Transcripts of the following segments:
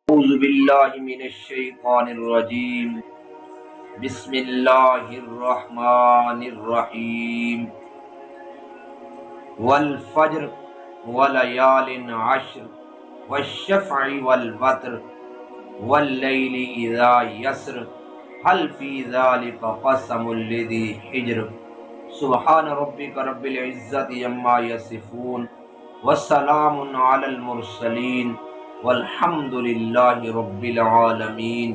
أعوذ بالله من الشيطان الرجيم. بسم الله الرحمن الرحيم. والفجر وليال عشر والشفع والوتر والليل إذا يسر هل في ذلك قسم لذي حجر. سبحان ربك رب العزة عما يصفون والسلام على المرسلين والحمد للہ رب العالمین.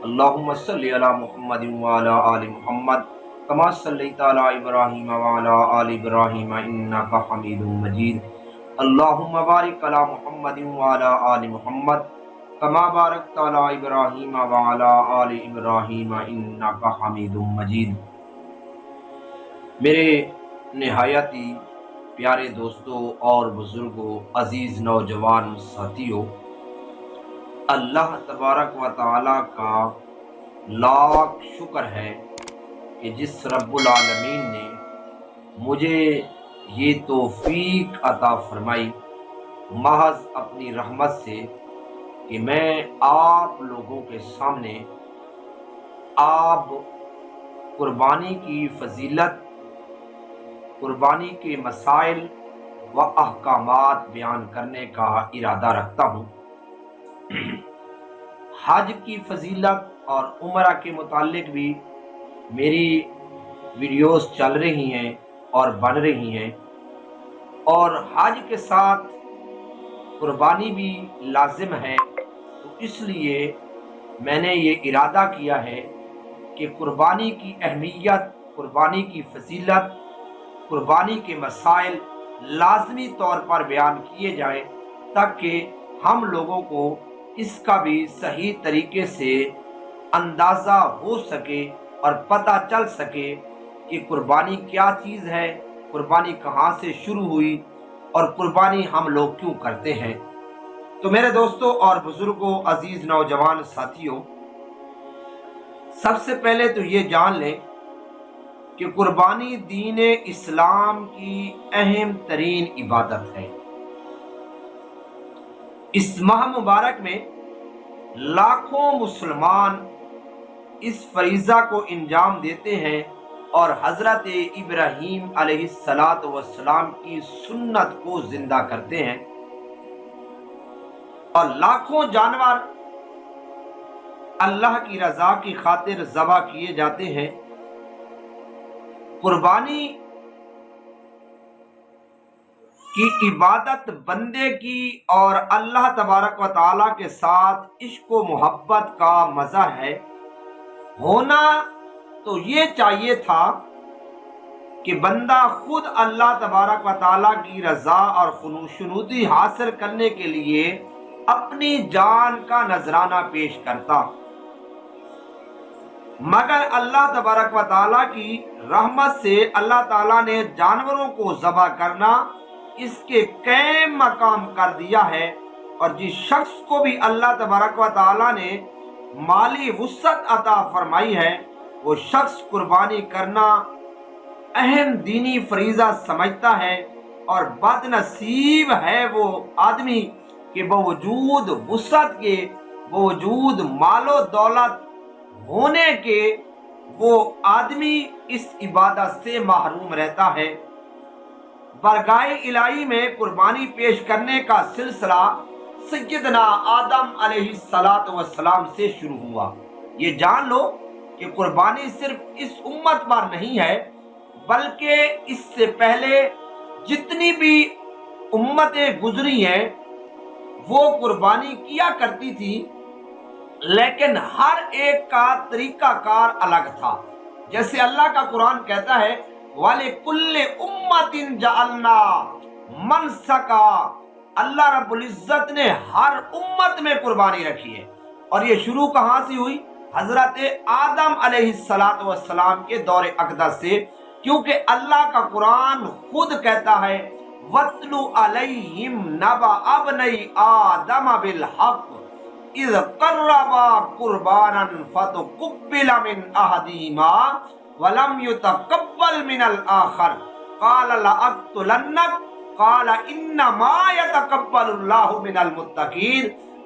اللہم صلی علی محمد وعلی آل محمد کما صلیت علی ابراہیم وعلی آل ابراہیم انک حمید مجید. اللہم بارک علی محمد وعلی آل محمد کما بارکت علی ابراہیم وعلی آل ابراہیم انک حمید مجید. میرے نہایت ہی پیارے دوستوں اور بزرگوں، عزیز نوجوان ساتھیوں، اللہ تبارک و تعالیٰ کا لاکھ شکر ہے کہ جس رب العالمین نے مجھے یہ توفیق عطا فرمائی محض اپنی رحمت سے کہ میں آپ لوگوں کے سامنے آپ قربانی کی فضیلت، قربانی کے مسائل و احکامات بیان کرنے کا ارادہ رکھتا ہوں. حج کی فضیلت اور عمرہ کے متعلق بھی میری ویڈیوز چل رہی ہیں اور بن رہی ہیں، اور حج کے ساتھ قربانی بھی لازم ہے. تو اس لیے میں نے یہ ارادہ کیا ہے کہ قربانی کی اہمیت، قربانی کی فضیلت، قربانی کے مسائل لازمی طور پر بیان کیے جائیں تاکہ ہم لوگوں کو اس کا بھی صحیح طریقے سے اندازہ ہو سکے اور پتہ چل سکے کہ قربانی کیا چیز ہے، قربانی کہاں سے شروع ہوئی اور قربانی ہم لوگ کیوں کرتے ہیں. تو میرے دوستوں اور بزرگوں، عزیز نوجوان ساتھیوں، سب سے پہلے تو یہ جان لیں کہ قربانی دین اسلام کی اہم ترین عبادت ہے. اس ماہ مبارک میں لاکھوں مسلمان اس فریضہ کو انجام دیتے ہیں اور حضرت ابراہیم علیہ السلام کی سنت کو زندہ کرتے ہیں، اور لاکھوں جانور اللہ کی رضا کی خاطر ذبح کیے جاتے ہیں. قربانی کی عبادت بندے کی اور اللہ تبارک و تعالیٰ کے ساتھ عشق و محبت کا مظہر ہے. ہونا تو یہ چاہیے تھا کہ بندہ خود اللہ تبارک و تعالیٰ کی رضا اور خنوشنودی حاصل کرنے کے لیے اپنی جان کا نذرانہ پیش کرتا، مگر اللہ تبارک و تعالیٰ کی رحمت سے اللہ تعالیٰ نے جانوروں کو ذبح کرنا اس کے قائم مقام کر دیا ہے. اور جس شخص کو بھی اللہ تبارک و تعالیٰ نے مالی وسعت عطا فرمائی ہے وہ شخص قربانی کرنا اہم دینی فریضہ سمجھتا ہے، اور بد نصیب ہے وہ آدمی کہ باوجود وسعت کے، باوجود مال و دولت ہونے کے، وہ آدمی اس عبادت سے محروم رہتا ہے. برگاہ الہی میں قربانی پیش کرنے کا سلسلہ سیدنا آدم علیہ السلام سے شروع ہوا. یہ جان لو کہ قربانی صرف اس امت پر نہیں ہے بلکہ اس سے پہلے جتنی بھی امتیں گزری ہیں وہ قربانی کیا کرتی تھی، لیکن ہر ایک کا طریقہ کار الگ تھا. جیسے اللہ کا قرآن کہتا ہے وَلِكُلِّ أُمَّةٍ جَعَلْنَا مَنْسَكًا. اللہ رب العزت نے ہر امت میں قربانی رکھی ہے. اور یہ شروع کہاں سے ہوئی؟ حضرت آدم علیہ السلام کے دور اقدس سے، کیونکہ اللہ کا قرآن خود کہتا ہے وَاتْلُ عَلَيْهِمْ نَبَأَ ابْنَيْ آدَمَ بِالْحَقِّ اِذْ قَرَّبَا قُرْبَانًا فَتُقُبِّلَ مِنْ أَحَدِهِمَا وَلَمْ يُتَقَبَّلْ مِنَ الْآخَرِ قَالَ لَأَقْتُلَنَّكَ قَالَ إِنَّمَا يَتَقَبَّلُ اللَّهُ مِنَ الْمُتَّقِينَ.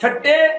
6